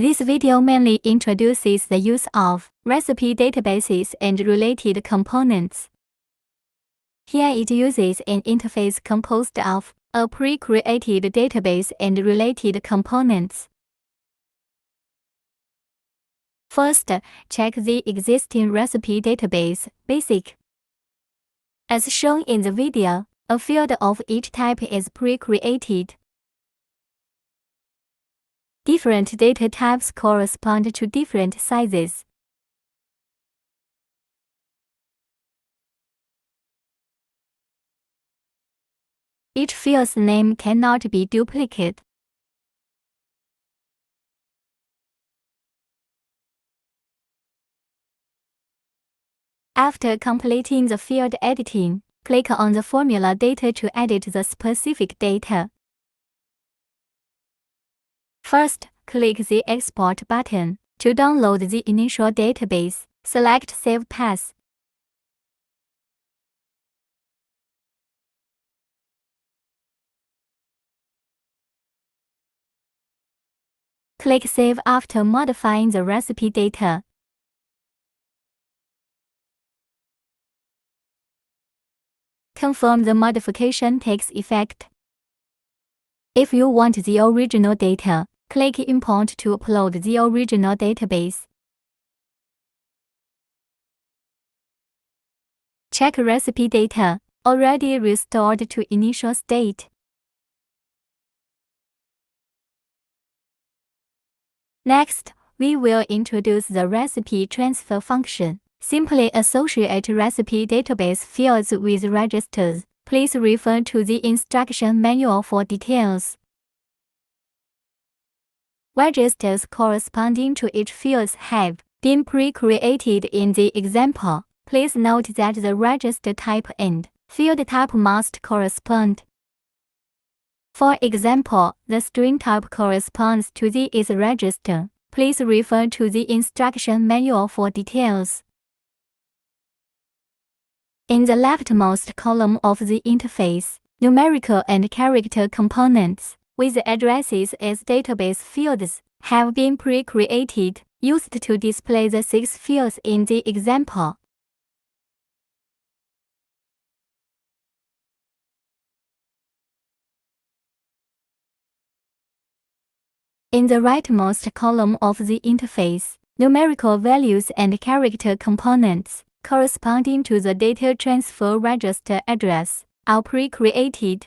This video mainly introduces the use of recipe databases and related components. Here it uses an interface composed of a pre-created database and related components. First, check the existing recipe database, Basic. As shown in the video, a field of each type is pre-created. Different data types correspond to different sizes. Each field's name cannot be duplicated. After completing the field editing, click on the formula data to edit the specific data. First, click the Export button. To download the initial database, select Save Path. Click Save after modifying the recipe data. Confirm the modification takes effect. If you want the original data, click Import to upload the original database. Check recipe data, already restored to initial state. Next, we will introduce the recipe transfer function. Simply associate recipe database fields with registers. Please refer to the instruction manual for details. Registers corresponding to each field have been pre-created in the example. Please note that the register type and field type must correspond. For example, the string type corresponds to the is register. Please refer to the instruction manual for details. In the leftmost column of the interface, numerical and character components, with the addresses as database fields, have been pre-created, used to display the 6 fields in the example. In the rightmost column of the interface, numerical values and character components, corresponding to the data transfer register address, are pre-created.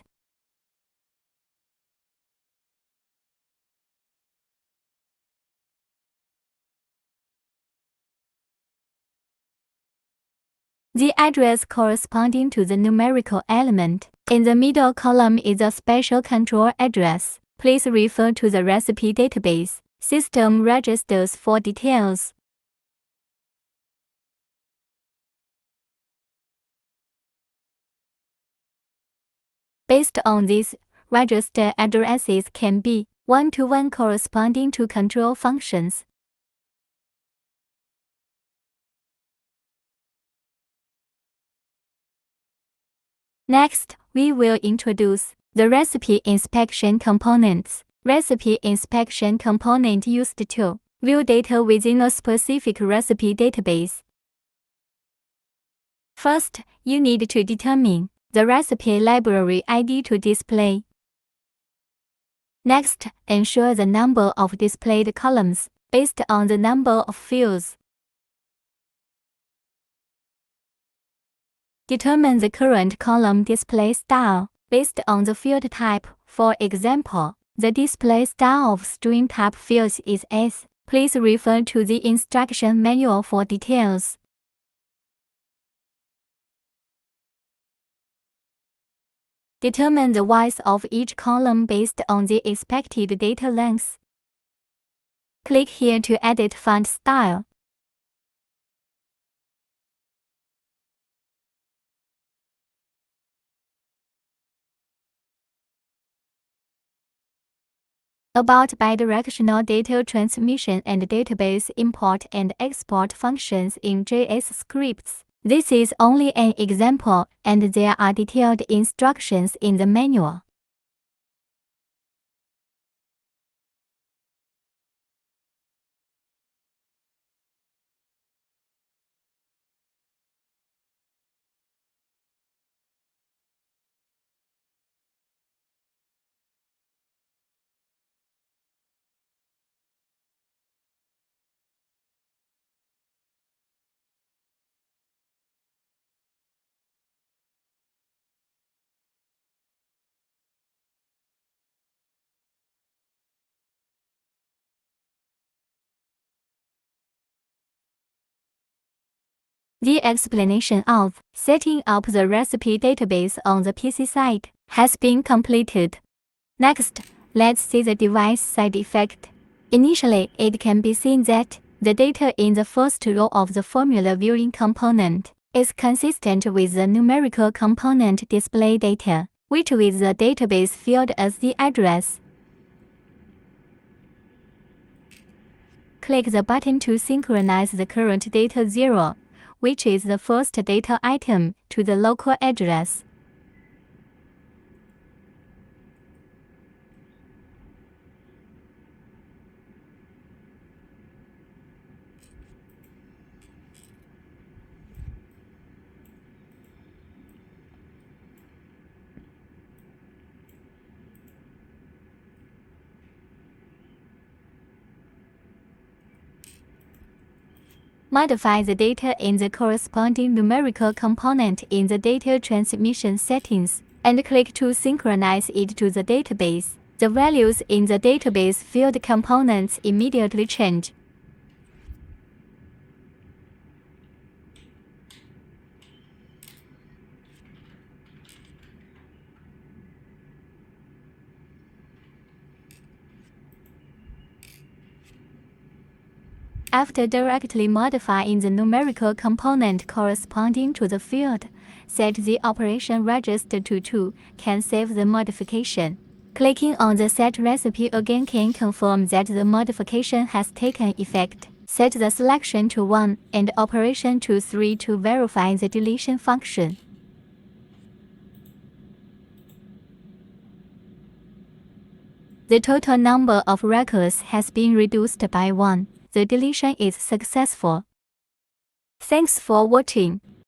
The address corresponding to the numerical element in the middle column is a special control address. Please refer to the recipe database, system registers for details. Based on this, register addresses can be one-to-one corresponding to control functions. Next, we will introduce the recipe inspection components. Recipe inspection component used to view data within a specific recipe database. First, you need to determine the recipe library ID to display. Next, ensure the number of displayed columns based on the number of fields. Determine the current column display style based on the field type. For example, the display style of string type fields is S. Please refer to the instruction manual for details. Determine the width of each column based on the expected data length. Click here to edit font style. About bidirectional data transmission and database import and export functions in JS scripts. This is only an example, and there are detailed instructions in the manual. The explanation of setting up the recipe database on the PC side has been completed. Next, let's see the device side effect. Initially, it can be seen that the data in the first row of the formula viewing component is consistent with the numerical component display data, which with the database field as the address. Click the button to synchronize the current data 0, which is the first data item, to the local address. Modify the data in the corresponding numerical component in the data transmission settings, and click to synchronize it to the database. The values in the database field components immediately change. After directly modifying the numerical component corresponding to the field, set the operation register to true can save the modification. Clicking on the set recipe again can confirm that the modification has taken effect. Set the selection to 1 and operation to 3 to verify the deletion function. The total number of records has been reduced by 1. The deletion is successful. Thanks for watching.